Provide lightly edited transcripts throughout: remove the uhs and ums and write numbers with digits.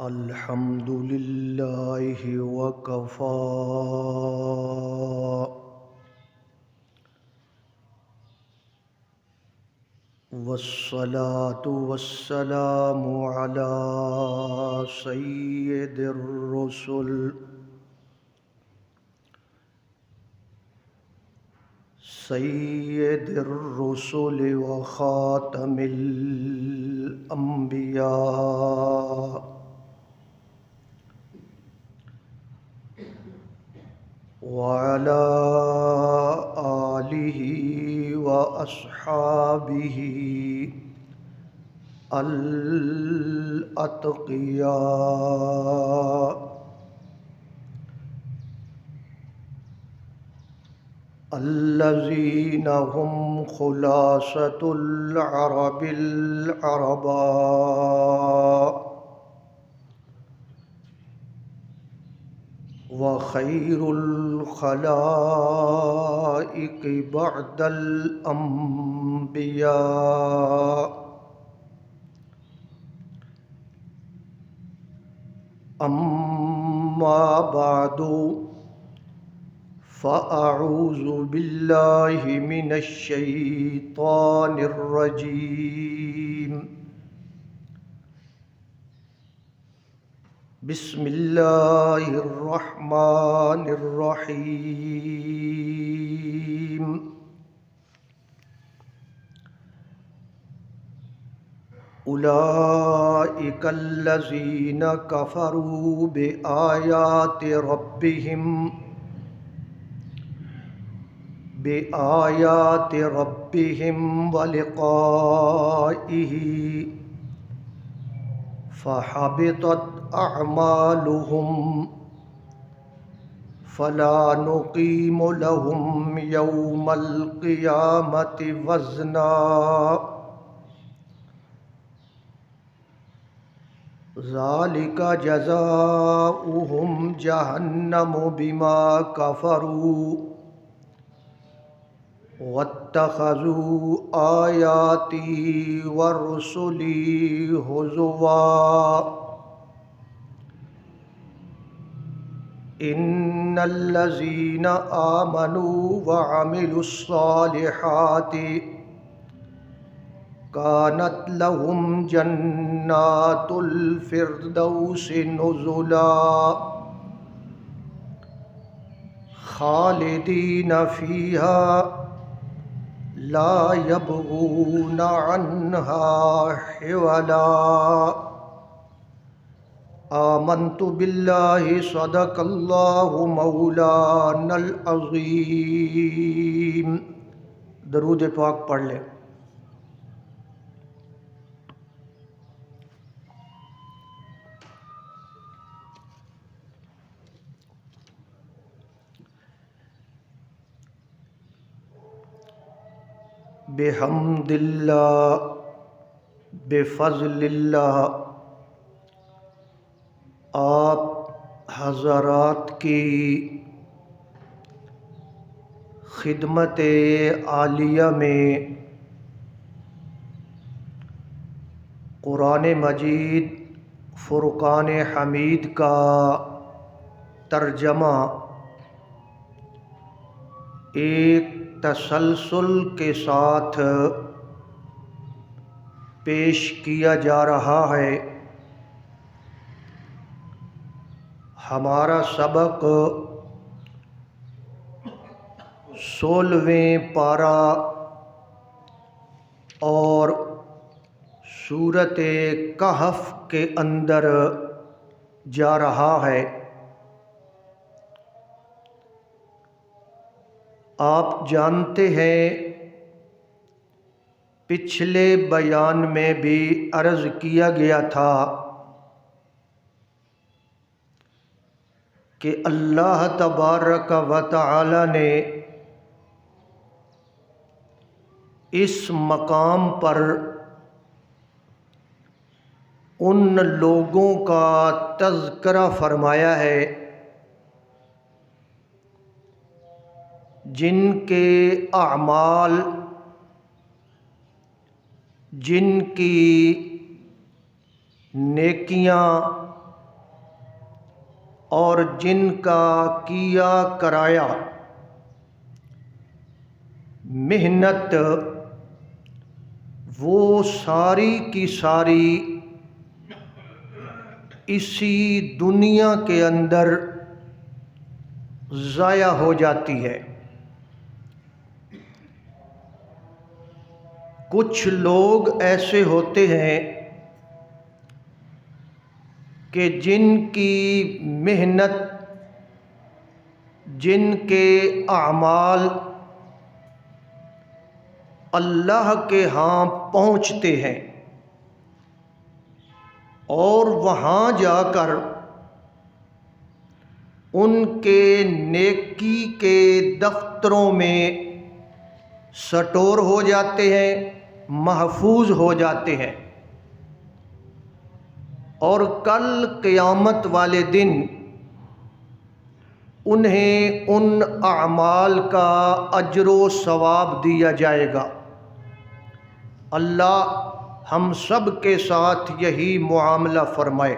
الحمد لله وكفى والصلاة والسلام على سيد الرسل وخاتم الأنبياء وعلى آله وأصحابه الأتقياء الذين هم خلاصة العرب العرباء وخير الخلائق بعد الأنبياء. أما بعد فأعوذ بالله من الشيطان الرجيم. بسم الله الرحمن الرحيم. أولئك الذين كفروا بآيات ربهم ولقائه فحبطت أعمالهم فلا نقيم لهم يوم القيامة وزنا ذلك جزاؤهم جهنم بما كفروا واتخذوا آياتي ورسلي هزوا إن الذين آمنوا وعملوا الصالحات كانت لهم جنات الفردوس نزلا خالدين فيها لا يبغون عنها حولا. آمنت بالله صدق الله مولانا العظیم. درود پاک پڑھ لیں. بحمد اللہ بفضل اللہ آپ حضرات کی خدمت عالیہ میں قرآن مجید فرقان حمید کا ترجمہ ایک تسلسل کے ساتھ پیش کیا جا رہا ہے. ہمارا سبق 16ویں پارہ اور سورۃ کہف کے اندر جا رہا ہے. آپ جانتے ہیں پچھلے بیان میں بھی عرض کیا گیا تھا کہ اللہ تبارک و تعالی نے اس مقام پر ان لوگوں کا تذکرہ فرمایا ہے جن کے اعمال، جن کی نیکیاں اور جن کا کیا کرایا محنت وہ ساری کی ساری اسی دنیا کے اندر ضائع ہو جاتی ہے۔ کچھ لوگ ایسے ہوتے ہیں کہ جن کی محنت، جن کے اعمال اللہ کے ہاں پہنچتے ہیں اور وہاں جا کر ان کے نیکی کے دفتروں میں سٹور ہو جاتے ہیں، محفوظ ہو جاتے ہیں، اور کل قیامت والے دن انہیں ان اعمال کا اجر و ثواب دیا جائے گا۔ اللہ ہم سب کے ساتھ یہی معاملہ فرمائے۔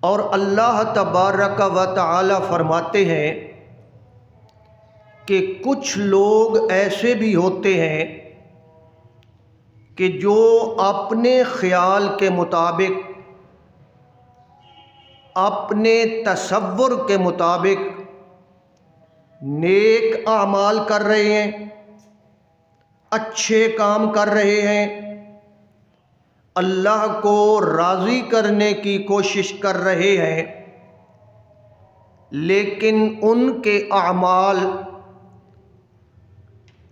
اور اللہ تبارک و تعالی فرماتے ہیں کہ کچھ لوگ ایسے بھی ہوتے ہیں کہ جو اپنے خیال کے مطابق، اپنے تصور کے مطابق نیک اعمال کر رہے ہیں، اچھے کام کر رہے ہیں، اللہ کو راضی کرنے کی کوشش کر رہے ہیں، لیکن ان کے اعمال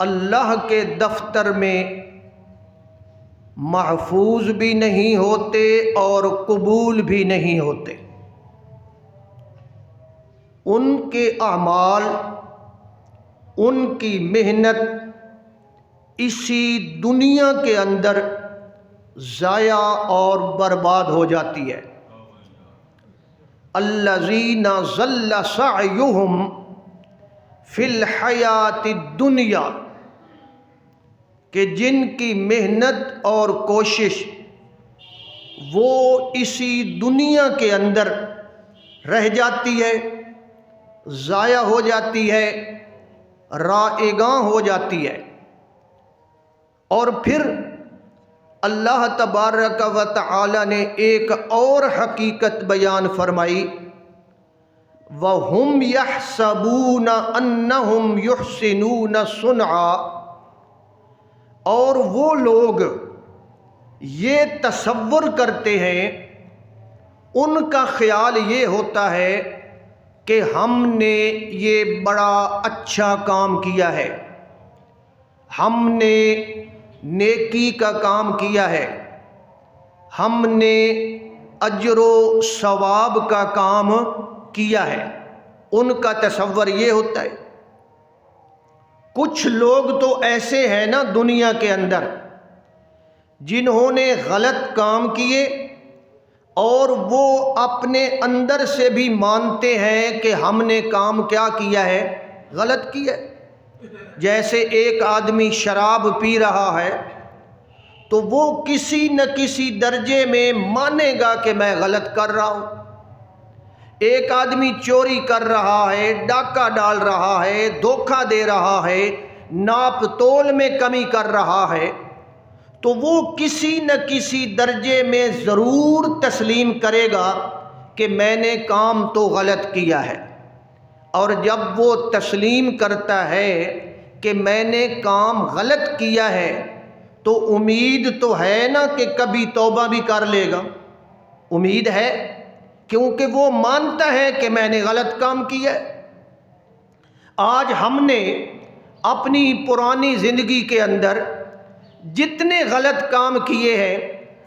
اللہ کے دفتر میں محفوظ بھی نہیں ہوتے اور قبول بھی نہیں ہوتے۔ ان کے اعمال، ان کی محنت اسی دنیا کے اندر ضائع اور برباد ہو جاتی ہے۔ الذین ضل سعیہم فی الحیاۃ الدنیا، کہ جن کی محنت اور کوشش وہ اسی دنیا کے اندر رہ جاتی ہے، ضائع ہو جاتی ہے، رائگاں ہو جاتی ہے۔ اور پھر اللہ تبارک و تعالی نے ایک اور حقیقت بیان فرمائی، وَهُمْ يَحْسَبُونَ أَنَّهُمْ يُحْسِنُونَ صُنْعًا، اور وہ لوگ یہ تصور کرتے ہیں، ان کا خیال یہ ہوتا ہے کہ ہم نے یہ بڑا اچھا کام کیا ہے، ہم نے نیکی کا کام کیا ہے، ہم نے اجر و ثواب کا کام کیا ہے، ان کا تصور یہ ہوتا ہے۔ کچھ لوگ تو ایسے ہیں نا دنیا کے اندر جنہوں نے غلط کام کیے اور وہ اپنے اندر سے بھی مانتے ہیں کہ ہم نے کام کیا کیا ہے، غلط کیا ہے۔ جیسے ایک آدمی شراب پی رہا ہے تو وہ کسی نہ کسی درجے میں مانے گا کہ میں غلط کر رہا ہوں۔ ایک آدمی چوری کر رہا ہے، ڈاکہ ڈال رہا ہے، دھوکہ دے رہا ہے، ناپ تول میں کمی کر رہا ہے، تو وہ کسی نہ کسی درجے میں ضرور تسلیم کرے گا کہ میں نے کام تو غلط کیا ہے۔ اور جب وہ تسلیم کرتا ہے کہ میں نے کام غلط کیا ہے تو امید تو ہے نا کہ کبھی توبہ بھی کر لے گا، امید ہے، کیونکہ وہ مانتا ہے کہ میں نے غلط کام کیا ہے۔ آج ہم نے اپنی پرانی زندگی کے اندر جتنے غلط کام کیے ہیں،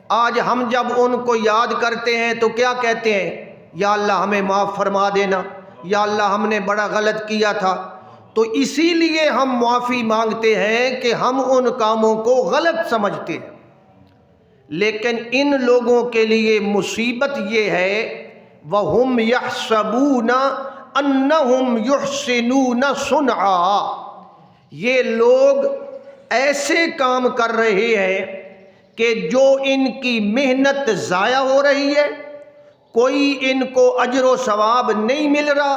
آج ہم جب ان کو یاد کرتے ہیں تو کیا کہتے ہیں؟ یا اللہ ہمیں معاف فرما دینا، یا اللہ ہم نے بڑا غلط کیا تھا۔ تو اسی لیے ہم معافی مانگتے ہیں کہ ہم ان کاموں کو غلط سمجھتے ہیں۔ لیکن ان لوگوں کے لیے مصیبت یہ ہے، وَهُمْ يَحْسَبُونَ أَنَّهُمْ يُحْسِنُونَ صُنْعًا، یہ لوگ ایسے کام کر رہے ہیں کہ جو ان کی محنت ضائع ہو رہی ہے، کوئی ان کو اجر و ثواب نہیں مل رہا،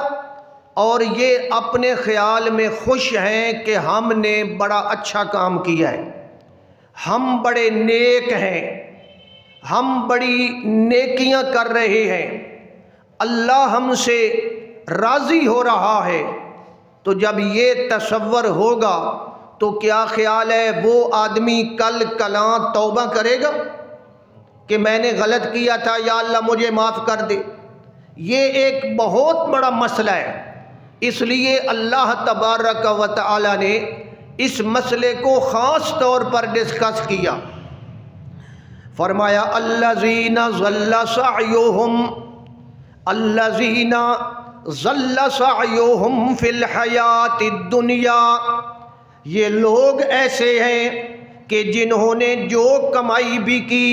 اور یہ اپنے خیال میں خوش ہیں کہ ہم نے بڑا اچھا کام کیا ہے، ہم بڑے نیک ہیں، ہم بڑی نیکیاں کر رہے ہیں، اللہ ہم سے راضی ہو رہا ہے۔ تو جب یہ تصور ہوگا تو کیا خیال ہے وہ آدمی کل کلاں توبہ کرے گا کہ میں نے غلط کیا تھا، یا اللہ مجھے معاف کر دے؟ یہ ایک بہت بڑا مسئلہ ہے، اس لیے اللہ تبارک و تعالی نے اس مسئلے کو خاص طور پر ڈسکس کیا۔ فرمایا الذین ضل سعیہم فی الحیات الدنیا، یہ لوگ ایسے ہیں کہ جنہوں نے جو کمائی بھی کی،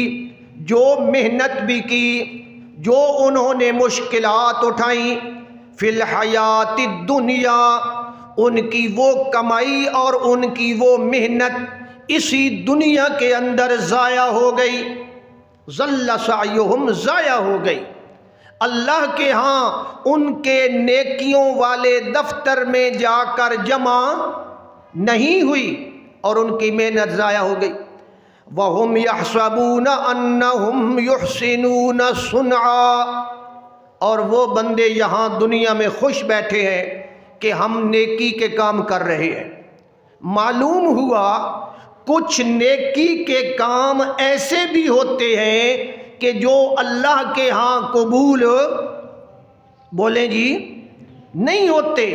جو محنت بھی کی، جو انہوں نے مشکلات اٹھائیں، فی الحیات الدنیا، ان کی وہ کمائی اور ان کی وہ محنت اسی دنیا کے اندر ضائع ہو گئی، ضل سعیہم ضائع ہو گئی، اللہ کے ہاں ان کے نیکیوں والے دفتر میں جا کر جمع نہیں ہوئی اور ان کی محنت ضائع ہو گئی۔ وَهُمْ يَحْسَبُونَ أَنَّهُمْ يُحْسِنُونَ صُنْعًا، اور وہ بندے یہاں دنیا میں خوش بیٹھے ہیں کہ ہم نیکی کے کام کر رہے ہیں۔ معلوم ہوا کچھ نیکی کے کام ایسے بھی ہوتے ہیں کہ جو اللہ کے ہاں قبول بولیں جی نہیں ہوتے،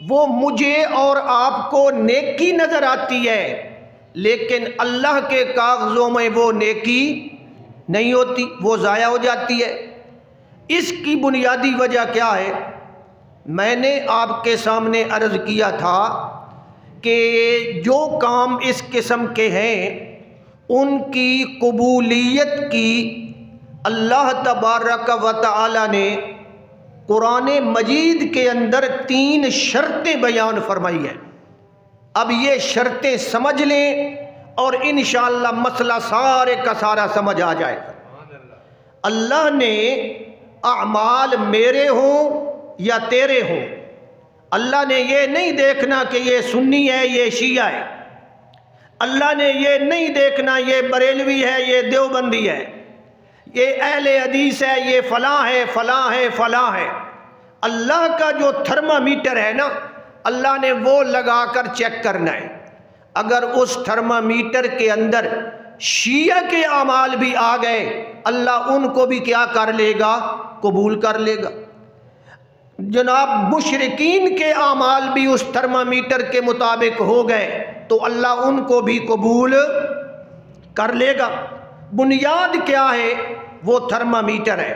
وہ مجھے اور آپ کو نیکی نظر آتی ہے لیکن اللہ کے کاغذوں میں وہ نیکی نہیں ہوتی، وہ ضائع ہو جاتی ہے۔ اس کی بنیادی وجہ کیا ہے؟ میں نے آپ کے سامنے عرض کیا تھا کہ جو کام اس قسم کے ہیں ان کی قبولیت کی اللہ تبارک و تعالی نے قرآن مجید کے اندر 3 شرطیں بیان فرمائی ہیں۔ اب یہ شرطیں سمجھ لیں اور انشاءاللہ مسئلہ سارے کا سارا سمجھ آ جائے گا۔ اللہ نے اعمال میرے ہوں یا تیرے ہوں، اللہ نے یہ نہیں دیکھنا کہ یہ سنی ہے یہ شیعہ ہے، اللہ نے یہ نہیں دیکھنا یہ بریلوی ہے یہ دیوبندی ہے، یہ اہل حدیث ہے یہ فلاں ہے فلاں ہے فلاں ہے۔ اللہ کا جو تھرمامیٹر ہے نا، اللہ نے وہ لگا کر چیک کرنا ہے۔ اگر اس تھرمامیٹر کے اندر شیعہ کے اعمال بھی آ گئے، اللہ ان کو بھی کیا کر لے گا؟ قبول کر لے گا۔ جناب مشرکین کے اعمال بھی اس تھرمامیٹر کے مطابق ہو گئے تو اللہ ان کو بھی قبول کر لے گا۔ بنیاد کیا ہے؟ وہ تھرمامیٹر ہے،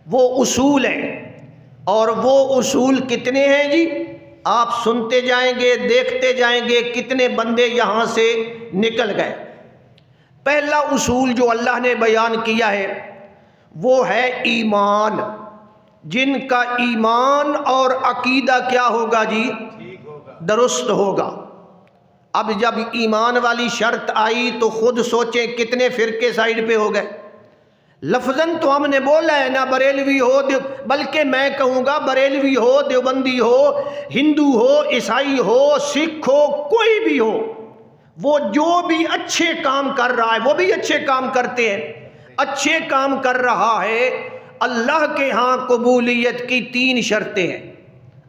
وہ اصول ہیں، اور وہ اصول کتنے ہیں جی؟ آپ سنتے جائیں گے دیکھتے جائیں گے کتنے بندے یہاں سے نکل گئے۔ پہلا اصول جو اللہ نے بیان کیا ہے وہ ہے ایمان۔ جن کا ایمان اور عقیدہ کیا ہوگا جی؟ درست ہوگا۔ اب جب ایمان والی شرط آئی تو خود سوچیں کتنے فرقے سائیڈ پہ ہو گئے۔ لفظاً تو ہم نے بولا ہے نہ بریلوی ہو بلکہ میں کہوں گا بریلوی ہو، دیوبندی ہو، ہندو ہو، عیسائی ہو، سکھ ہو، کوئی بھی ہو، وہ جو بھی اچھے کام کر رہا ہے وہ بھی اچھے کام کرتے ہیں، اچھے کام کر رہا ہے، اللہ کے ہاں قبولیت کی 3 شرطیں ہیں۔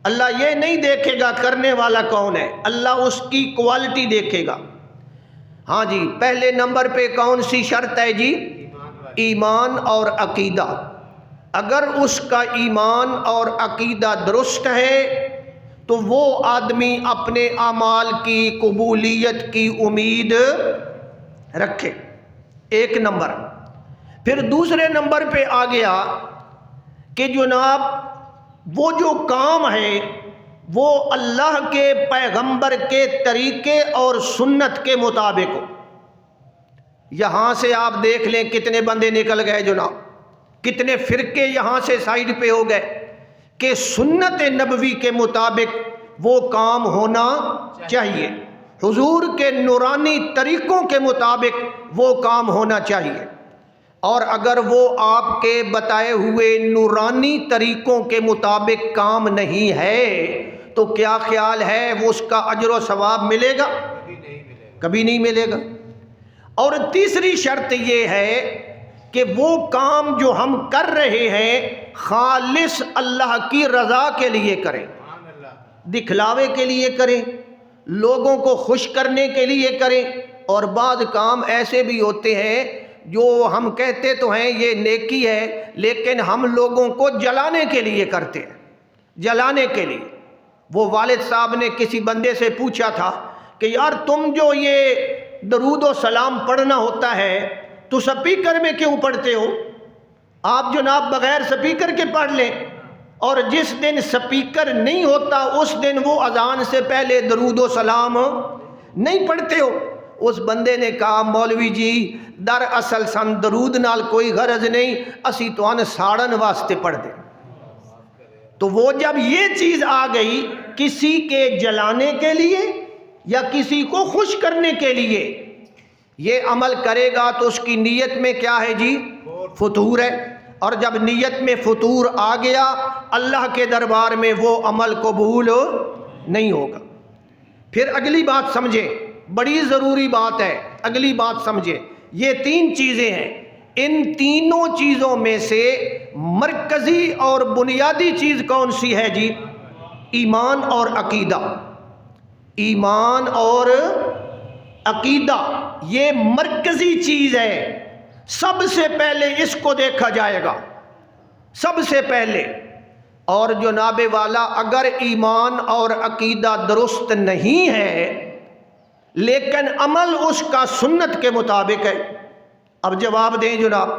اللہ یہ نہیں دیکھے گا کرنے والا کون ہے، اللہ اس کی کوالٹی دیکھے گا۔ ہاں جی، پہلے نمبر پہ کون سی شرط ہے جی؟ ایمان اور عقیدہ۔ اگر اس کا ایمان اور عقیدہ درست ہے تو وہ آدمی اپنے اعمال کی قبولیت کی امید رکھے، 1 نمبر۔ پھر دوسرے نمبر پہ آ گیا کہ جناب وہ جو کام ہے وہ اللہ کے پیغمبر کے طریقے اور سنت کے مطابق ہو۔ یہاں سے آپ دیکھ لیں کتنے بندے نکل گئے جناب، کتنے فرقے یہاں سے سائیڈ پہ ہو گئے کہ سنت نبوی کے مطابق وہ کام ہونا چاہیے، حضور کے نورانی طریقوں کے مطابق وہ کام ہونا چاہیے۔ اور اگر وہ آپ کے بتائے ہوئے نورانی طریقوں کے مطابق کام نہیں ہے تو کیا خیال ہے وہ اس کا اجر و ثواب ملے گا؟ کبھی نہیں ملے گا۔ اور تیسری شرط یہ ہے کہ وہ کام جو ہم کر رہے ہیں خالص اللہ کی رضا کے لیے کریں، دکھلاوے کے لیے کریں، لوگوں کو خوش کرنے کے لیے کریں۔ اور بعض کام ایسے بھی ہوتے ہیں جو ہم کہتے تو ہیں یہ نیکی ہے لیکن ہم لوگوں کو جلانے کے لیے کرتے ہیں، جلانے کے لیے۔ وہ والد صاحب نے کسی بندے سے پوچھا تھا کہ یار تم جو یہ درود و سلام پڑھنا ہوتا ہے تو سپیکر میں کیوں پڑھتے ہو؟ آپ جناب بغیر سپیکر کے پڑھ لیں، اور جس دن سپیکر نہیں ہوتا اس دن وہ اذان سے پہلے درود و سلام نہیں پڑھتے ہو۔ اس بندے نے کہا مولوی جی دراصل سن درود نال کوئی غرض نہیں، اسی تو ان ساڑن واسطے پڑھ دیں۔ تو وہ جب یہ چیز آ گئی کسی کے جلانے کے لیے یا کسی کو خوش کرنے کے لیے یہ عمل کرے گا تو اس کی نیت میں کیا ہے جی؟ فتور ہے۔ اور جب نیت میں فتور آ گیا اللہ کے دربار میں وہ عمل قبول نہیں ہوگا۔ پھر اگلی بات سمجھیں، بڑی ضروری بات ہے، اگلی بات سمجھیں۔ یہ تین چیزیں ہیں، ان تینوں چیزوں میں سے مرکزی اور بنیادی چیز کون سی ہے جی؟ ایمان اور عقیدہ۔ ایمان اور عقیدہ یہ مرکزی چیز ہے، سب سے پہلے اس کو دیکھا جائے گا، سب سے پہلے۔ اور جناب والا اگر ایمان اور عقیدہ درست نہیں ہے لیکن عمل اس کا سنت کے مطابق ہے، اب جواب دیں جناب،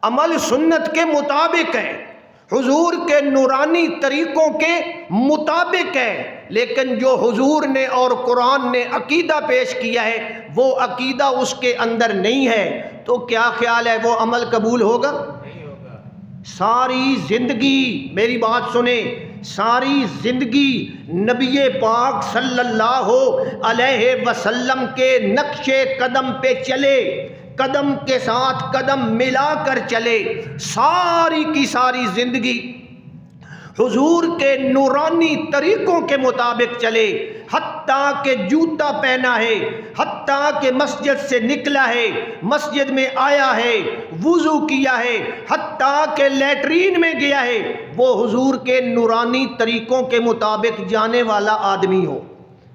عمل سنت کے مطابق ہے، حضور کے نورانی طریقوں کے مطابق ہے، لیکن جو حضور نے اور قرآن نے عقیدہ پیش کیا ہے وہ عقیدہ اس کے اندر نہیں ہے، تو کیا خیال ہے وہ عمل قبول ہوگا؟ نہیں ہوگا۔ ساری زندگی میری بات سنیں، ساری زندگی نبی پاک صلی اللہ علیہ وسلم کے نقش قدم پہ چلے، قدم کے ساتھ قدم ملا کر چلے، ساری کی ساری زندگی حضور کے نورانی طریقوں کے مطابق چلے، حتیٰ کہ جوتا پہنا ہے، حتیٰ کہ مسجد سے نکلا ہے، مسجد میں آیا ہے، وضو کیا ہے، حتیٰ کہ لیٹرین میں گیا ہے، وہ حضور کے نورانی طریقوں کے مطابق جانے والا آدمی ہو۔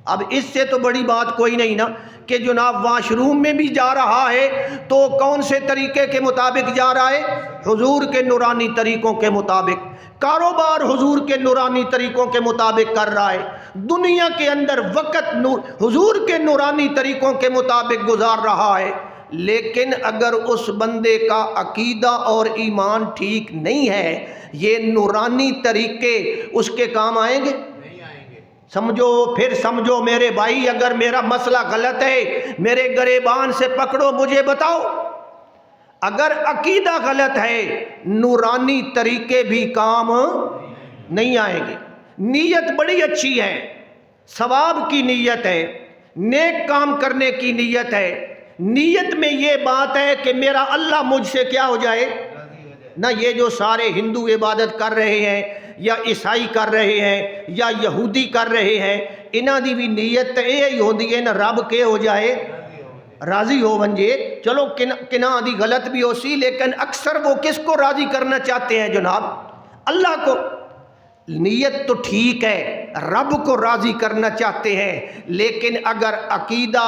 اب اس سے تو بڑی بات کوئی نہیں نا کہ جناب واش روم میں بھی جا رہا ہے تو کون سے طریقے کے مطابق جا رہا ہے؟ حضور کے نورانی طریقوں کے مطابق۔ کاروبار حضور کے نورانی طریقوں کے مطابق کر رہا ہے، دنیا کے اندر وقت حضور کے نورانی طریقوں کے مطابق گزار رہا ہے۔ لیکن اگر اس بندے کا عقیدہ اور ایمان ٹھیک نہیں ہے یہ نورانی طریقے اس کے کام آئیں گے؟ سمجھو، پھر سمجھو میرے بھائی، اگر میرا مسئلہ غلط ہے میرے گریبان سے پکڑو، مجھے بتاؤ۔ اگر عقیدہ غلط ہے نورانی طریقے بھی کام نہیں آئیں گے۔ نیت بڑی اچھی ہے، ثواب کی نیت ہے، نیک کام کرنے کی نیت ہے، نیت میں یہ بات ہے کہ میرا اللہ مجھ سے کیا ہو جائے نہ۔ یہ جو سارے ہندو عبادت کر رہے ہیں یا عیسائی کر رہے ہیں یا یہودی کر رہے ہیں، انہاں دی بھی نیت یہ ہوندی ہے نا رب کے ہو جائے راضی ہو ونجے۔ چلو کناں دی غلط بھی ہو سی لیکن اکثر وہ کس کو راضی کرنا چاہتے ہیں جناب؟ اللہ کو۔ نیت تو ٹھیک ہے، رب کو راضی کرنا چاہتے ہیں، لیکن اگر عقیدہ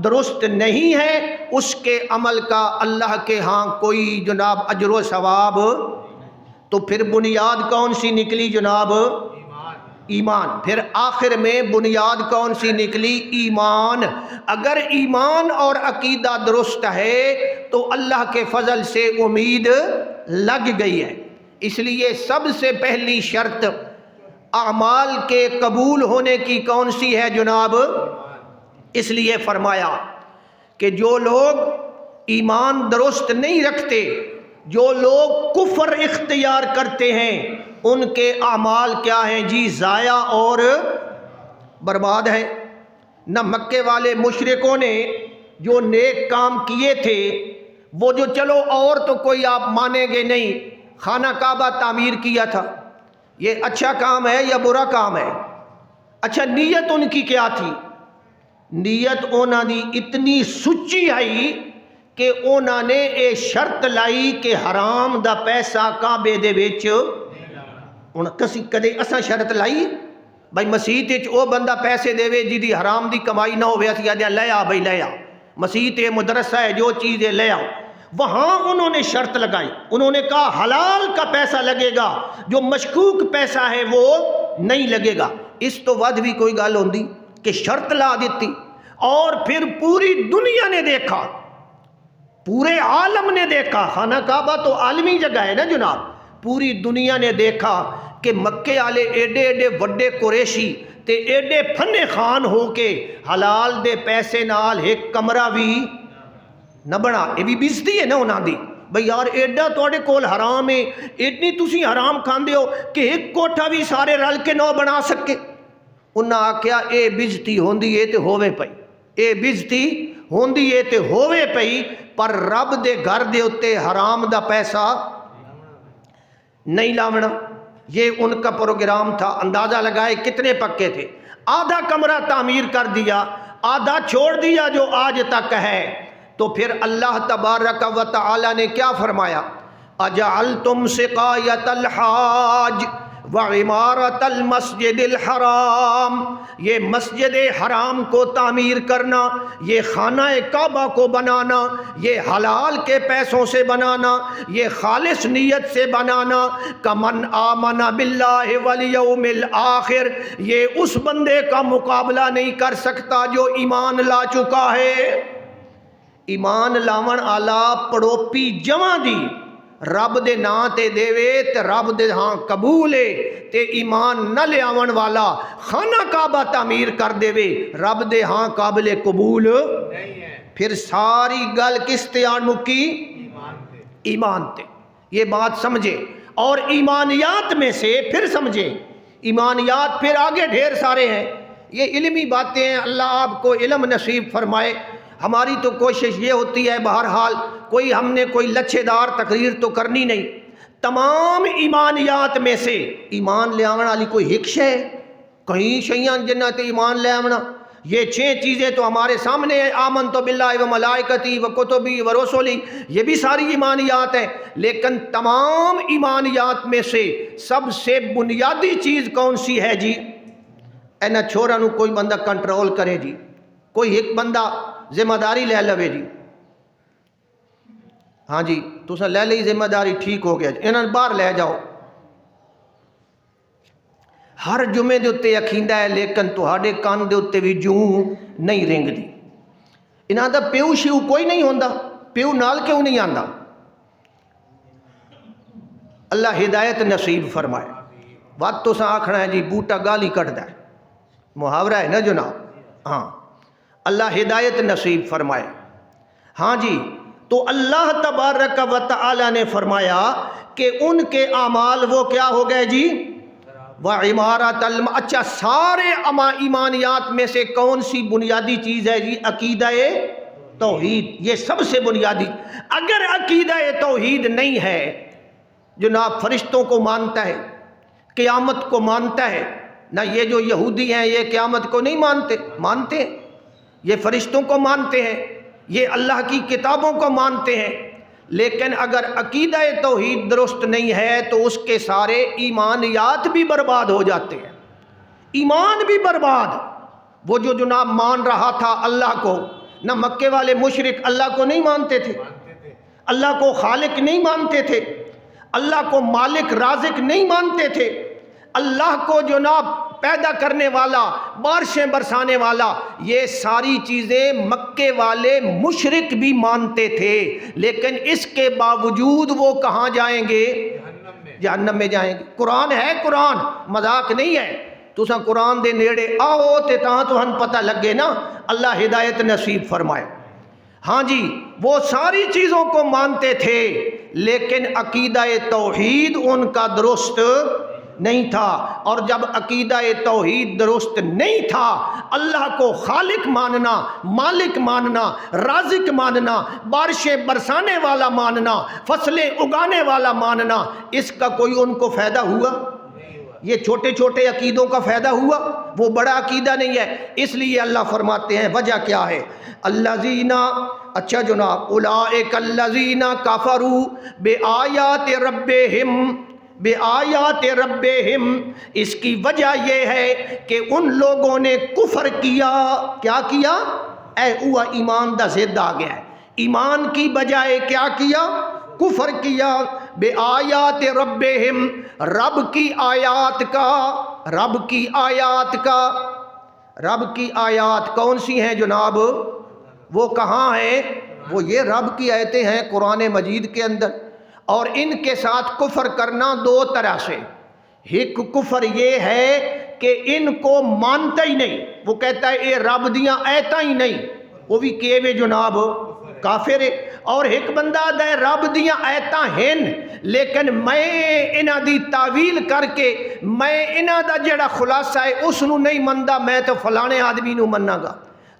درست نہیں ہے اس کے عمل کا اللہ کے ہاں کوئی جناب اجر و ثواب۔ تو پھر بنیاد کون سی نکلی جناب؟ ایمان۔ پھر آخر میں بنیاد کون سی نکلی؟ ایمان۔ اگر ایمان اور عقیدہ درست ہے تو اللہ کے فضل سے امید لگ گئی ہے۔ اس لیے سب سے پہلی شرط اعمال کے قبول ہونے کی کون سی ہے جناب؟ اس لیے فرمایا کہ جو لوگ ایمان درست نہیں رکھتے، جو لوگ کفر اختیار کرتے ہیں، ان کے اعمال کیا ہیں جی؟ ضائع اور برباد ہے۔ نہ مکے والے مشرکوں نے جو نیک کام کیے تھے وہ جو چلو اور تو کوئی آپ مانیں گے نہیں، خانہ کعبہ تعمیر کیا تھا، یہ اچھا کام ہے یا برا کام ہے؟ اچھا نیت ان کی کیا تھی؟ نیت انہوں نے اتنی سچی آئی کہ انہوں نے یہ شرط لائی کہ حرام دا پیسہ کعبے دے وچ کسی کدے اساں شرط لائی بھائی مسیت وچ او بندہ پیسے دے جی دی حرام دی کمائی نہ ہوئے اسی آدھے لے آ بھائی لے آ، مسیت مدرسہ ہے جو چیز ہے لے آؤ۔ وہاں انہوں نے شرط لگائی، انہوں نے کہا حلال کا پیسہ لگے گا، جو مشکوک پیسہ ہے وہ نہیں لگے گا۔ اس تو ود بھی کوئی گل ہوندی کہ شرط لا دیتی، اور پھر پوری دنیا نے دیکھا، پورے عالم نے دیکھا، خانہ کعبہ تو عالمی جگہ ہے نا جناب، پوری دنیا نے دیکھا کہ مکے والے ایڈے ایڈے وڈے قریشی تے ایڈے فنے خان ہو کے حلال دے پیسے نال ایک کمرہ بھی نہ بنا۔ یہ بھی بےزتی ہے نا انہاں دی، بھئی یار ایڈا تواڈے کول حرام ہے، اتنی تسی حرام کھاندے ہو کہ ایک کوٹھا بھی سارے رل کے نہ بنا سکے۔ انہاں آکھیا اے بےزتی ہوندی ہے تے ہووے پئی، اے بےزتی ہوندی ہے تے ہووے پئی، پر رب دے گھر دے اتے حرام دا پیسہ نہیں لاونا۔ یہ ان کا پروگرام تھا۔ اندازہ لگائے کتنے پکے تھے۔ آدھا کمرہ تعمیر کر دیا، آدھا چھوڑ دیا جو آج تک ہے۔ تو پھر اللہ تبارک و تعالی نے کیا فرمایا؟ اجعلتم سقایۃ الحاج وعمارۃ المسجد الحرام، یہ مسجد حرام کو تعمیر کرنا، یہ خانہ کعبہ کو بنانا، یہ حلال کے پیسوں سے بنانا، یہ خالص نیت سے بنانا، کمن آمن باللہ والیوم الآخر، یہ اس بندے کا مقابلہ نہیں کر سکتا جو ایمان لا چکا ہے۔ ایمان لاون آلا پڑوپی جمع دی، رب دے نا تے دیوے تے رب دے ہاں قبول ہے، تے ایمان نہ لے آون والا خانہ کعبہ تعمیر کر دیوے رب دے ہاں قابل قبول نہیں ہے۔ پھر ساری گل کس تے آن مکی؟ ایمان تے۔ یہ بات سمجھے، اور ایمانیات میں سے پھر سمجھے، ایمانیات پھر آگے ڈھیر سارے ہیں، یہ علمی باتیں ہیں، اللہ آپ کو علم نصیب فرمائے۔ ہماری تو کوشش یہ ہوتی ہے بہرحال کوئی ہم نے کوئی لچھے دار تقریر تو کرنی نہیں، تمام ایمانیات میں سے ایمان لے آونا والی کوئی ہکش ہے؟ کہیں شیاں جنت ایمان لے آونا، یہ 6 چیزیں تو ہمارے سامنے ہیں، آمنت باللہ و ملائکتی و کتبی و رسولی، یہ بھی ساری ایمانیات ہیں، لیکن تمام ایمانیات میں سے سب سے بنیادی چیز کون سی ہے جی؟ اینا چھوڑا نو کوئی بندہ کنٹرول کرے جی، کوئی ایک بندہ ذمہ داری لے لوے جی، ہاں جی تسا لے لئی ذمہ داری، ٹھیک ہو گیا جی، انہاں باہر لے جاؤ۔ ہر جمعے دے اتے اکھیندہ ہے لیکن تہاڈے کان دے اتے بھی جوں نہیں رنگ دی۔ انہاں دا پیو شیو کوئی نہیں ہوندا، پیو نال کیوں نہیں آندا؟ اللہ ہدایت نصیب فرمائے۔ وقت تسا آکھنا ہے جی بوٹا گالی کٹ ہے، محاورہ ہے نا جناب، ہاں اللہ ہدایت نصیب فرمائے۔ ہاں جی تو اللہ تبارک و تعالی نے فرمایا کہ ان کے اعمال وہ کیا ہو گئے جی؟ وعمارۃ اچھا سارے ایمانیات میں سے کون سی بنیادی چیز ہے جی؟ عقیدہ توحید، یہ سب سے بنیادی۔ اگر عقیدہ توحید نہیں ہے، جناب فرشتوں کو مانتا ہے، قیامت کو مانتا ہے نہ، یہ جو یہودی ہیں یہ قیامت کو نہیں مانتے، مانتے ہیں، یہ فرشتوں کو مانتے ہیں، یہ اللہ کی کتابوں کو مانتے ہیں، لیکن اگر عقیدہ توحید درست نہیں ہے تو اس کے سارے ایمانیات بھی برباد ہو جاتے ہیں، ایمان بھی برباد۔ وہ جو جناب مان رہا تھا اللہ کو، نہ مکے والے مشرک اللہ کو نہیں مانتے تھے، اللہ کو خالق نہیں مانتے تھے، اللہ کو مالک رازق نہیں مانتے تھے، اللہ کو جناب پیدا کرنے والا، بارشیں برسانے والا، یہ ساری چیزیں مکے والے مشرک بھی مانتے تھے، لیکن اس کے باوجود وہ کہاں جائیں گے؟ جہنم میں جائیں گے۔ قرآن ہے، قرآن مذاق نہیں ہے، تساں قرآن دے نیڑے آؤ تے تاں تو ہن پتہ لگے نا، اللہ ہدایت نصیب فرمائے۔ ہاں جی وہ ساری چیزوں کو مانتے تھے لیکن عقیدہ توحید ان کا درست نہیں تھا، اور جب عقیدہ توحید درست نہیں تھا، اللہ کو خالق ماننا، مالک ماننا، رازق ماننا، بارشیں برسانے والا ماننا، فصلیں اگانے والا ماننا، اس کا کوئی ان کو فائدہ ہوا؟ یہ چھوٹے چھوٹے عقیدوں کا فائدہ ہوا، وہ بڑا عقیدہ نہیں ہے۔ اس لیے اللہ فرماتے ہیں وجہ کیا ہے؟ الذین، اچھا جناب، اولئک الذین کفروا بآیات ربہم، بآیات ربہم، اس کی وجہ یہ ہے کہ ان لوگوں نے کفر کیا۔ کیا کیا؟ اے ہوا ایمان دا ضد آ گیا ہے، ایمان کی بجائے کیا کیا؟ کفر کیا۔ بے آیات ربہم، رب کی آیات کا، رب کی آیات کا، رب کی آیات کون سی ہیں جناب؟ وہ کہاں ہیں؟ وہ یہ رب کی آیتیں ہیں قرآن مجید کے اندر۔ اور ان کے ساتھ کفر کرنا دو طرح سے، ایک کفر یہ ہے کہ ان کو مانتا ہی نہیں، وہ کہتا ہے یہ رب دیاں آیتاں ہی نہیں، وہ بھی کہے وے جناب کافر ہے۔ اور ایک بندہ دے رب دیاں آیتاں ہیں لیکن میں انہاں دی تعویل کر کے میں انہاں دا جڑا خلاصہ ہے اس نو نہیں مندا، میں تو فلانے آدمی نو مننا گا۔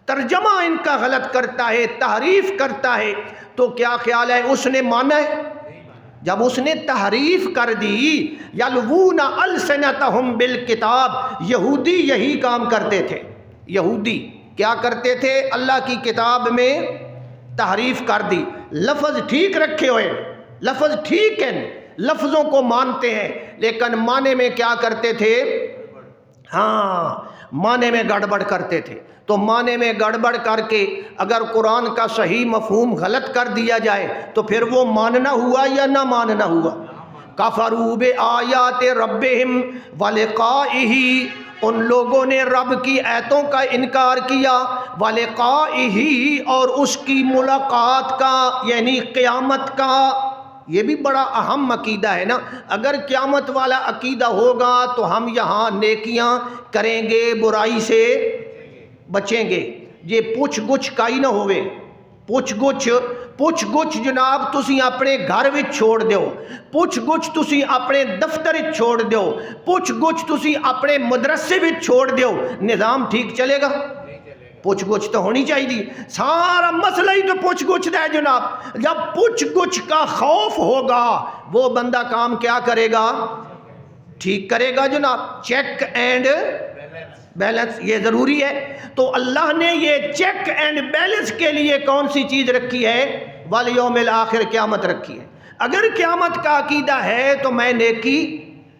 ترجمہ ان کا غلط کرتا ہے، تحریف کرتا ہے، تو کیا خیال ہے اس نے مانا ہے؟ جب اس نے تحریف کر دی، یلوون السنتہم بالکتاب، یہودی یہی کام کرتے تھے۔ یہودی کیا کرتے تھے؟ اللہ کی کتاب میں تحریف کر دی، لفظ ٹھیک رکھے ہوئے، لفظ ٹھیک ہیں، لفظوں کو مانتے ہیں، لیکن معنی میں کیا کرتے تھے؟ ہاں، معنی میں گڑبڑ کرتے تھے۔ تو معنی میں گڑبڑ کر کے اگر قرآن کا صحیح مفہوم غلط کر دیا جائے تو پھر وہ ماننا ہوا یا نہ ماننا ہوا؟ کفروا بآیات ربہم ولقائہ، ان لوگوں نے رب کی آیتوں کا انکار کیا، ولقائہ، اور اس کی ملاقات کا، یعنی قیامت کا۔ یہ بھی بڑا اہم عقیدہ ہے نا، اگر قیامت والا عقیدہ ہوگا تو ہم یہاں نیکیاں کریں گے، برائی سے بچیں گے۔ یہ پوچھ گچھ کا ہی نہ ہوئے، پوچھ گچھ جناب تسی اپنے گھر وچ چھوڑ دیو، پوچھ گچھ تسی اپنے دفتر وچ چھوڑ دیو، پوچھ گچھ تسی اپنے مدرسے وچ چھوڑ دیو، نظام ٹھیک چلے گا؟ پوچھ گچھ تو ہونی چاہیے، سارا مسئلہ ہی تو پوچھ گچھ دا ہے جناب۔ جب پوچھ گچھ کا خوف ہوگا وہ بندہ کام کیا کرے گا؟ ٹھیک کرے گا جناب۔ چیک اینڈ بیلنس یہ ضروری ہے۔ تو اللہ نے یہ چیک اینڈ بیلنس کے لیے کون سی چیز رکھی ہے؟ والیوم الآخر، قیامت رکھی ہے۔ اگر قیامت کا عقیدہ ہے تو میں نیکی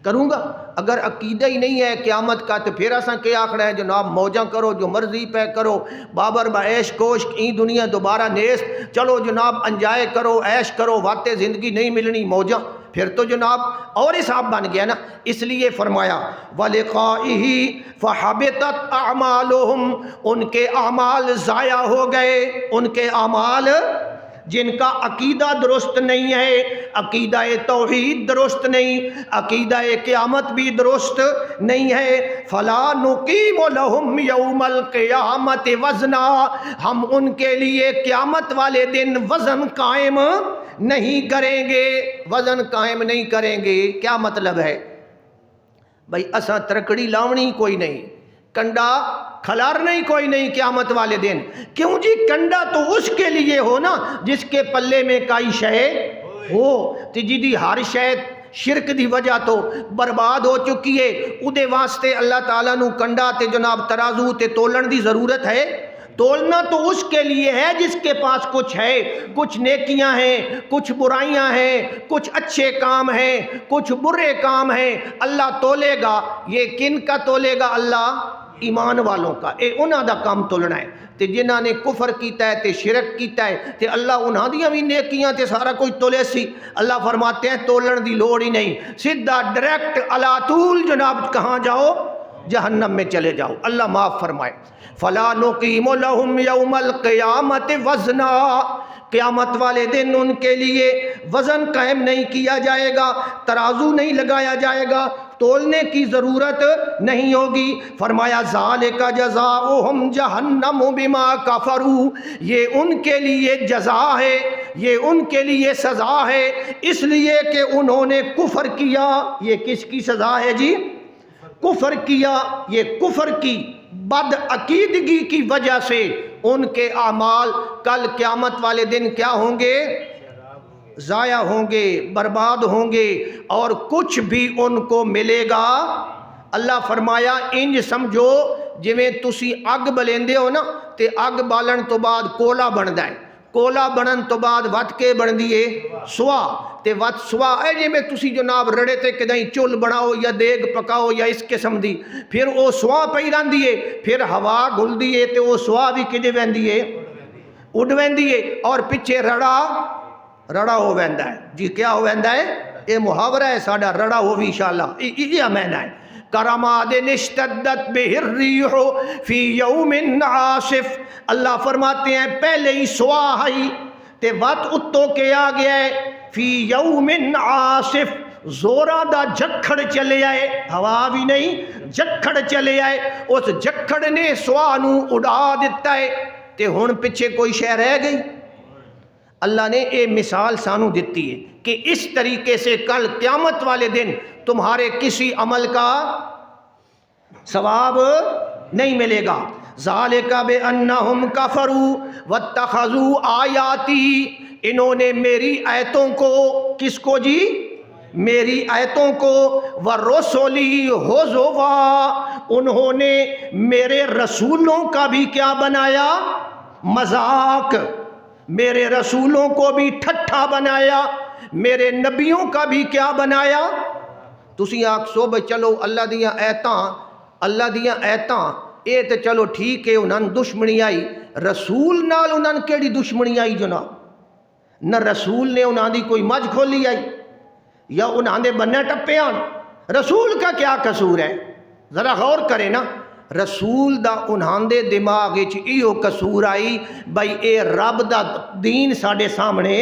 کروں گا، اگر عقیدہ ہی نہیں ہے قیامت کا تو پھر اساں کیا آخنا ہے جناب؟ موجاں کرو، جو مرضی پہ کرو، بابر بعیش کوش، این دنیا دوبارہ نیست، چلو جناب انجائے کرو، عیش کرو، واتے زندگی نہیں ملنی، موجاں، پھر تو جناب اور حساب بن گیا نا۔ اس لیے فرمایا وَلِقَائِهِ فَحَبِطَتْ أَعْمَالُهُمْ، ان کے اعمال ضائع ہو گئے، ان کے اعمال جن کا عقیدہ درست نہیں ہے، عقیدہ توحید درست نہیں، عقیدہ قیامت بھی درست نہیں ہے، فَلَا نُقِيمُ لَهُمْ يَوْمَ الْقِيَامَةِ وَزْنًا، ہم ان کے لیے قیامت والے دن وزن قائم نہیں کریں گے، وزن قائم نہیں کریں گے۔ کیا مطلب ہے؟ بھائی اساں ترکڑی لاونی کوئی نہیں، کنڈا کھلارنا ہی کوئی نہیں قیامت والے دن۔ کیوں جی؟ کنڈا تو اس کے لیے ہو نا جس کے پلے میں کائی شے ہو، تے جی ہر شے شرک دی وجہ تو برباد ہو چکی ہے، اودے واسطے اللہ تعالیٰ نو کنڈا تے جناب ترازو تے تولن دی ضرورت ہے؟ تولنا تو اس کے لیے ہے جس کے پاس کچھ ہے، کچھ نیکیاں ہیں، کچھ برائیاں ہیں، کچھ اچھے کام ہیں، کچھ برے کام ہیں، اللہ تولے گا۔ یہ کن کا تولے گا اللہ؟ ایمان والوں کا۔ اے انہاں دا کام تولنا ہے، تے جنہاں نے کفر کیتا ہے تے شرک کیتا ہے تے اللہ انہاں دیاں بھی نیکیاں تے سارا کچھ تولے سی۔ اللہ فرماتے ہیں تولن دی لوڑ ہی نہیں، سیدھا ڈائریکٹ علا طول جناب کہاں جاؤ؟ جہنم میں چلے جاؤ۔ اللہ معاف فرمائے۔ فَلَا نُقِيمُ لَهُمْ يَوْمَ الْقِيَامَةِ وَزْنًا، قیامت والے دن ان کے لیے وزن قائم نہیں کیا جائے گا، ترازو نہیں لگایا جائے گا، تولنے کی ضرورت نہیں ہوگی۔ فرمایا ذَلِكَ جَزَاؤُهُمْ جَهَنَّمُ بِمَا كَفَرُوا، یہ ان کے لیے جزا ہے یہ ان کے لیے سزا ہے اس لیے کہ انہوں نے کفر کیا۔ یہ کس کی سزا ہے جی؟ کفر کیا۔ یہ کفر کی بد عقیدگی کی وجہ سے ان کے اعمال کل قیامت والے دن کیا ہوں گے؟ ضائع ہوں گے، برباد ہوں گے، اور کچھ بھی ان کو ملے گا۔ اللہ فرمایا انج سمجھو جویں تسی اگ بلیندے ہو نا تے اگ بالن تو بعد کولا بندا ہے، کولا بنن تو بعد وت کے بندی ہے سوا، تے وت سوا اے جویں تسی جناب رڑے تے کدیں چل بناؤ یا دیگ پکاؤ یا اس قسم دی، پھر او سوا پئی رہندی ہے، پھر ہوا گھلدی ہے تے او سوا بھی کدے ویندی ہے؟ اڈ ویندی ہے، اور پیچھے رڑا ہو ویندا ہے جی۔ کیا ہو ویندا ہے؟ اے محاورہ ہے ساڈا، رڑا ہو بھی انشاءاللہ یہ معنی ہے۔ کرماد اشتدت بہ الریح فی یوم عاصف، اللہ فرماتے ہیں پہلے ہی سوا ہے تے وت اتو کے آ گیا ہے، فی یوم عاصف، زورا دا جکھڑ چلے آئے، ہوا بھی نہیں جکھڑ چلے آئے، اس جکھڑ نے سوا نو اڑا دیتا ہے، تے ہن پیچھے کوئی شے رہ گئی؟ اللہ نے یہ مثال سانو دیتی ہے کہ اس طریقے سے کل قیامت والے دن تمہارے کسی عمل کا ثواب نہیں ملے گا۔ ذالک بأنہم کفروا واتخذوا آیاتی، انہوں نے میری آیتوں کو، کس کو جی؟ میری آیتوں کو، ورسولی ہزوا، انہوں نے میرے رسولوں کا بھی کیا بنایا؟ مذاق، میرے رسولوں کو بھی ٹھٹھا بنایا، میرے نبیوں کا بھی کیا بنایا؟ تسی آکھو بھئی چلو اللہ دیاں ایتاں اے تے چلو ٹھیک ہے، انہاں دشمنی آئی، رسول نال انہاں کیڑی دشمنی آئی جناب؟ نہ رسول نے انہاں دی کوئی مجھ کھولی آئی یا انہاں دے بننے ٹپے آن، رسول کا کیا قصور ہے؟ ذرا غور کرے نا، رسول دا انہاں دے دماغ وچ ایہو قصور آئی بھئی اے رب دا دین ساڈے سامنے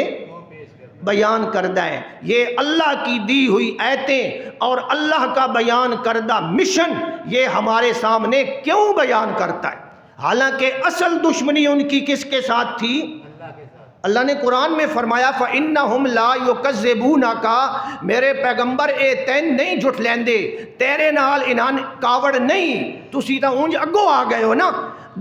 بیان کردہ ہے، یہ اللہ کی دی ہوئی آیتیں اور اللہ کا بیان کردہ مشن یہ ہمارے سامنے کیوں بیان کرتا ہے؟ حالانکہ اصل دشمنی ان کی کس کے ساتھ تھی؟ اللہ نے قرآن میں فرمایا فَإِنَّهُمْ لَا يُكَذِّبُونَكَ، میرے پیغمبر اے تین نہیں جھٹ لیندے، تیرے نال انہاں کاوڑ نہیں، تسی تا اونج اگو آ گئے ہو نا،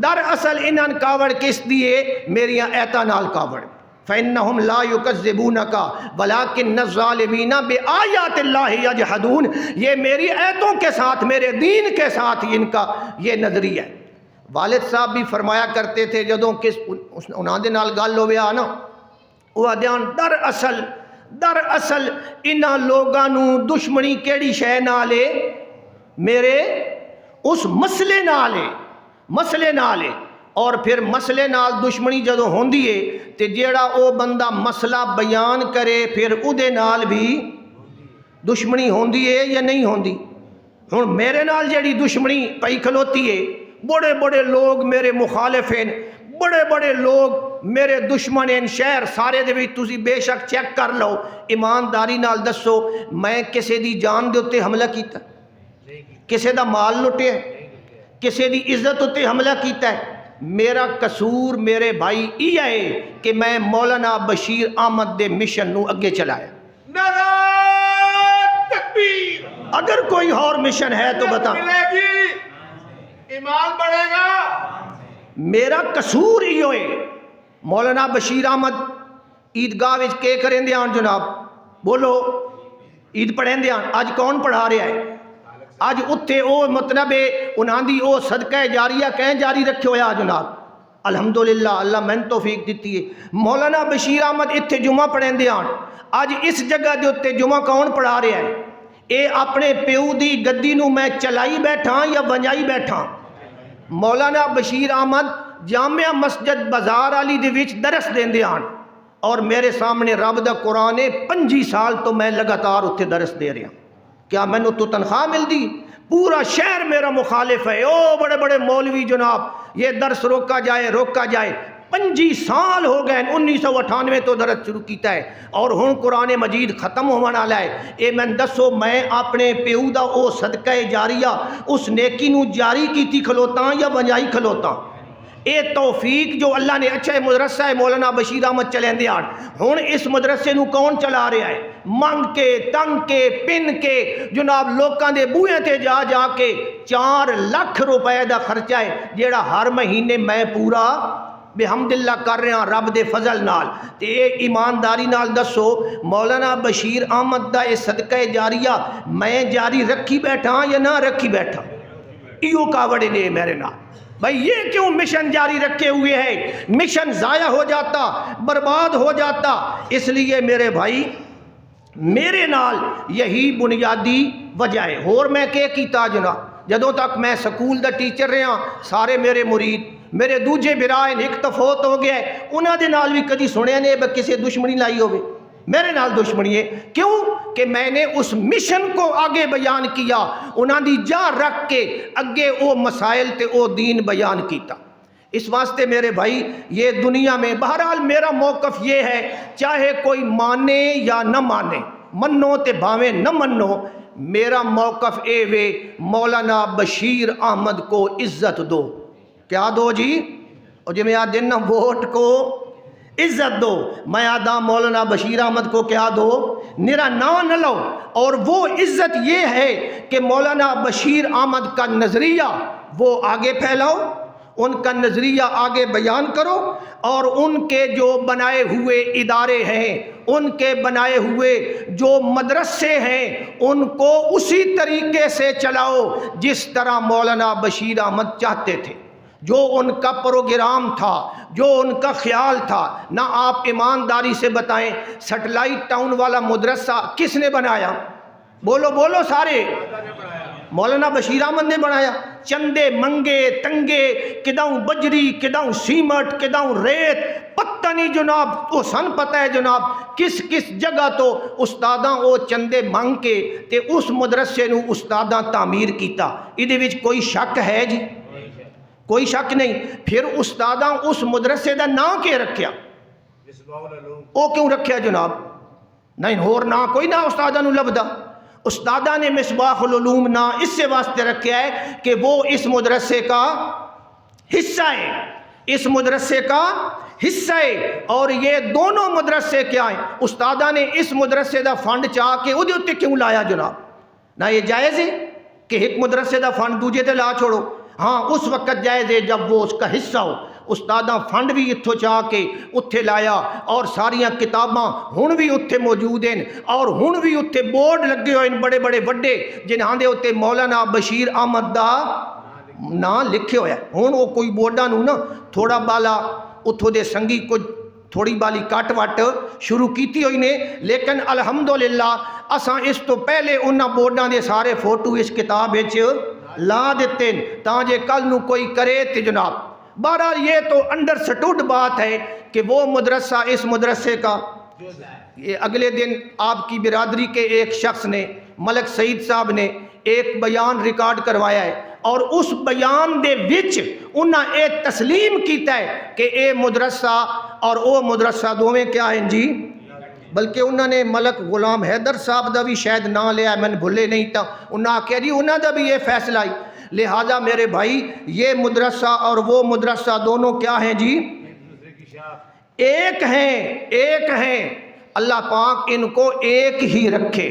در اصل انہاں کاوڑ کس دیے؟ میریاں ایتاں نال کاوڑ۔ فَإِنَّهُمْ لَا يُكَذِّبُونَكَ وَلَكِنَّ الظَّالِمِينَ بِآيَاتِ اللَّهِ يَجْحَدُونَ، یہ میری ایتوں کے ساتھ، میرے دین کے ساتھ ان کا یہ نظریہ ہے۔ والد صاحب بھی فرمایا کرتے تھے جدوں کس انہاں دے نال گل ہویا نا، وہ آدھیاں در اصل انہاں لوگاں نو دشمنی کیڑی شے نال ہے؟ میرے اس مسئلے نال ہے، اور پھر مسئلے نال دشمنی جدوں ہوندی ہے تے جیڑا او بندہ مسئلہ بیان کرے پھر او دے نال بھی دشمنی ہوندی ہے یا نہیں ہوندی؟ ہن میرے نال جیڑی دشمنی پئی کھلوتی ہے، بڑے بڑے لوگ میرے مخالف ہیں، بڑے بڑے لوگ میرے دشمن ہیں، شہر سارے دے وچ تسی بے شک چیک کر لو، ایمانداری نال دسو میں کسے دی جان دے اتے حملہ کیتا، کسے دا مال لٹیا، کسے دی عزت اتے حملہ کیتا ہے؟ میرا قصور میرے بھائی یہ ہے کہ میں مولانا بشیر احمد دے مشن نو اگے چلایا۔ نعرہ تکبیر! اگر کوئی اور مشن ہے تو بتا، ایمان بڑھے گا۔ میرا قصور ہی ہوئے۔ مولانا بشیر احمد عیدگاہ وچ کے کریں دے آن جناب؟ بولو، عید پڑھیں دے آن؟ آج کون پڑھا رہا ہے؟ آج اتھے او مطلب انہاں دی او صدقہ جاریہ کہیں جاری رکھے ہویا جناب؟ الحمدللہ، اللہ میں توفیق دیتی ہے۔ مولانا بشیر احمد اتھے جمعہ پڑھیں دے آن؟ آج اس جگہ دے اتھے جمعہ کون پڑھا رہا ہے؟ اے اپنے پیو دی گدی نو میں چلائی بیٹھا یا ونجائی بیٹھا؟ مولانا بشیر احمد جامعہ مسجد بازار علی دے وچ درس دیندے آن، اور میرے سامنے رب دا قرآن 25 سال تو میں لگاتار اتھے درس دے رہا۔ کیا میں نے تو تنخواہ مل دی؟ پورا شہر میرا مخالف ہے، او بڑے بڑے مولوی جناب یہ درس روکا جائے 25 سال ہو گئے، 1998 تو درس شروع کیتا ہے، اور ہن قرآن مجید ختم ہونے والا ہے۔ اے میں دسو میں اپنے پیو دا او صدقہ جاریہ اس نیکی نو جاری کیتی کھلوتاں یا ونجائی کھلوتاں؟ اے توفیق جو اللہ نے اچھا مدرسہ ہے مولانا بشیر احمد چلیندے آن ہن اس مدرسے نو کون چلا رہا ہے؟ منگ کے تنگ کے پن کے جناب لوکاں دے بوئے تے جا جا کے 4 لاکھ روپے دا خرچہ ہے جیڑا ہر مہینے میں پورا بحمدللہ کر رہے ہیں رب دے فضل نال۔ تے اے ایمانداری نال دسو مولانا بشیر احمد دا اے صدقہ جاریہ میں جاری رکھی بیٹھا یا نہ رکھی بیٹھا؟ ایو کاوڑے نے میرے نال بھائی یہ کیوں مشن جاری رکھے ہوئے ہے؟ مشن ضائع ہو جاتا، برباد ہو جاتا۔ اس لیے میرے بھائی میرے نال یہی بنیادی وجہ ہے۔ اور میں کہ کیتا جناب جدوں تک میں سکول دا ٹیچر رہا سارے میرے مرید میرے دوجے برائے ایک تفوت ہو گیا ہے انہاں دے نال بھی کدی سنیا نہیں کسی دشمنی لائی ہوئے، میرے نال دشمنی ہے۔ کیوں کہ میں نے اس مشن کو آگے بیان کیا، انہاں دی جا رکھ کے اگے او مسائل تے او دین بیان کیتا۔ اس واسطے میرے بھائی یہ دنیا میں بہرحال میرا موقف یہ ہے چاہے کوئی مانے یا نہ مانے، منو تے بھاویں نہ منو، میرا موقف اے وے مولانا بشیر احمد کو عزت دو۔ کیا دو جی؟ اور جی میں آدھن ووٹ کو عزت دو، میں آدھا مولانا بشیر احمد کو کیا دو؟ نرا نہ لو۔ اور وہ عزت یہ ہے کہ مولانا بشیر احمد کا نظریہ وہ آگے پھیلاؤ، ان کا نظریہ آگے بیان کرو، اور ان کے جو بنائے ہوئے ادارے ہیں، ان کے بنائے ہوئے جو مدرسے ہیں ان کو اسی طریقے سے چلاؤ جس طرح مولانا بشیر احمد چاہتے تھے، جو ان کا پروگرام تھا، جو ان کا خیال تھا۔ نہ آپ ایمانداری سے بتائیں سیٹلائٹ ٹاؤن والا مدرسہ کس نے بنایا؟ بولو بولو سارے، مولانا بشیر احمد نے بنایا۔ چندے منگے تنگے کداؤں بجری کداؤں سیمٹ کداؤں ریت پتہ نہیں جناب، وہ سن پتہ ہے جناب کس کس جگہ تو استاداں او چندے منگ کے تے اس مدرسے نو استاداں تعمیر کیتا۔ ادھے وچ کوئی شک ہے جی؟ کوئی شک نہیں۔ پھر استاداں اس مدرسے دا نام کیا رکھیا؟ او کیوں رکھیا جناب؟ نہیں ہور نہ کوئی نہ استاداں نو لبدا۔ استاداں نے مصباح العلوم نا اس سے واسطے رکھا ہے کہ وہ اس مدرسے کا حصہ ہے، اس مدرسے کا حصہ ہے۔ اور یہ دونوں مدرسے کیا ہیں؟ استاداں نے اس مدرسے دا فنڈ چاہ کے وہ دیتے کیوں لایا جناب؟ نہ یہ جائز ہے کہ ایک مدرسے دا فنڈ دوجے تے لا چھوڑو؟ ہاں اس وقت جائز ہے جب وہ اس کا حصہ ہو۔ استاداں فنڈ بھی اتھو چاہ کے اتھے لایا، اور ساریاں کتاباں ہن بھی اتھے موجود ہیں، اور ہن بھی اتھے بورڈ لگے ہوئے ہیں بڑے بڑے وڈے جنہاں دے اتھے مولانا بشیر احمد دا نام لکھے ہویا ہے۔ ہن وہ کوئی بورڈاں نو نا تھوڑا بالا اتھو دے سنگی کچھ تھوڑی بالی کٹ وٹ شروع کیتی ہوئی نے، لیکن الحمدللہ اساں اس تو پہلے انہاں بورڈاں دے سارے فوٹو اس کتاب وچ لا دیتے ہیں تاں جے کل نو کوئی کرے تے جناب۔ بہرحال یہ تو انڈرسٹوڈ بات ہے کہ وہ مدرسہ اس مدرسے کا، یہ اگلے دن آپ کی برادری کے ایک شخص نے ملک سعید صاحب نے ایک بیان ریکارڈ کروایا ہے، اور اس بیان دے وچ انہاں اے تسلیم کیتا ہے کہ اے مدرسہ اور او مدرسہ دوویں کیا ہیں جی؟ بلکہ انہوں نے ملک غلام حیدر صاحب دا بھی شاید نہ لیا ہے، میں نے بھولے نہیں تھا، انہوں نے کہا جی انہوں دا بھی یہ فیصلہ آئی۔ لہٰذا میرے بھائی یہ مدرسہ اور وہ مدرسہ دونوں کیا ہیں جی؟ ایک ہیں۔ اللہ پاک ان کو ایک ہی رکھے۔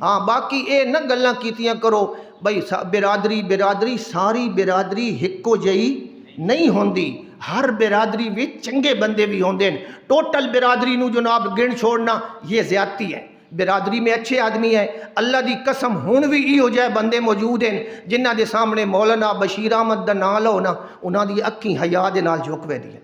ہاں باقی اے نہ گلاں کیتیاں کرو بھائی برادری ساری برادری ہکو جئی نہیں ہوندی، ہر برادری بھی چنگے بندے بھی ہوندے ہیں۔ ٹوٹل برادری نو جناب گن چھوڑنا یہ زیادتی ہے۔ برادری میں اچھے آدمی ہیں، اللہ دی قسم ہون بھی ہی ہو جائے بندے موجود ہیں جنہ دے سامنے مولانا بشیر احمد دا نام لو نا انہاں دی اکھیں حیا دے نال جھک ویندیاں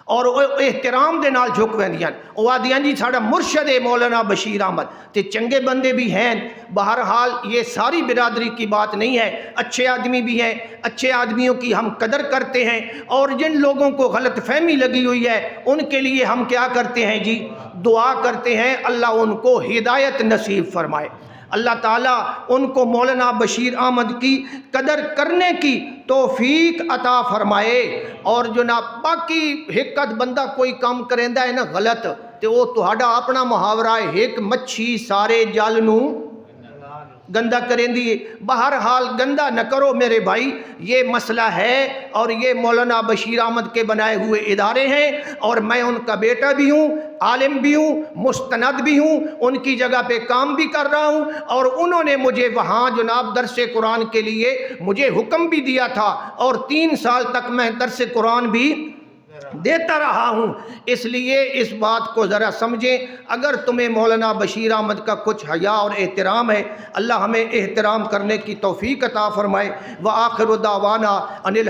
اور احترام دے نال جھک ویندیاں، او آدیاں جی ساڈا مرشد ہے مولانا بشیر احمد، تے چنگے بندے بھی ہیں۔ بہرحال یہ ساری برادری کی بات نہیں ہے، اچھے آدمی بھی ہیں، اچھے آدمیوں کی ہم قدر کرتے ہیں، اور جن لوگوں کو غلط فہمی لگی ہوئی ہے ان کے لیے ہم کیا کرتے ہیں جی؟ دعا کرتے ہیں اللہ ان کو ہدایت نصیب فرمائے، اللہ تعالیٰ ان کو مولانا بشیر احمد کی قدر کرنے کی توفیق عطا فرمائے۔ اور جناب باقی حقت بندہ کوئی کام کریندا ہے نا غلط تے وہ تہاڈا اپنا محاورہ ہے، ایک مچھی سارے جل نو گندا کریں دیے. بہرحال گندا نہ کرو میرے بھائی، یہ مسئلہ ہے اور یہ مولانا بشیر احمد کے بنائے ہوئے ادارے ہیں اور میں ان کا بیٹا بھی ہوں، عالم بھی ہوں، مستند بھی ہوں، ان کی جگہ پہ کام بھی کر رہا ہوں، اور انہوں نے مجھے وہاں جناب درس قرآن کے لیے مجھے حکم بھی دیا تھا اور 3 سال تک میں درس قرآن بھی دیتا رہا ہوں. اس لیے اس بات کو ذرا سمجھیں. اگر تمہیں مولانا بشیر احمد کا کچھ حیا اور احترام ہے، اللہ ہمیں احترام کرنے کی توفیق عطا فرمائے. وآخر دعوانا ان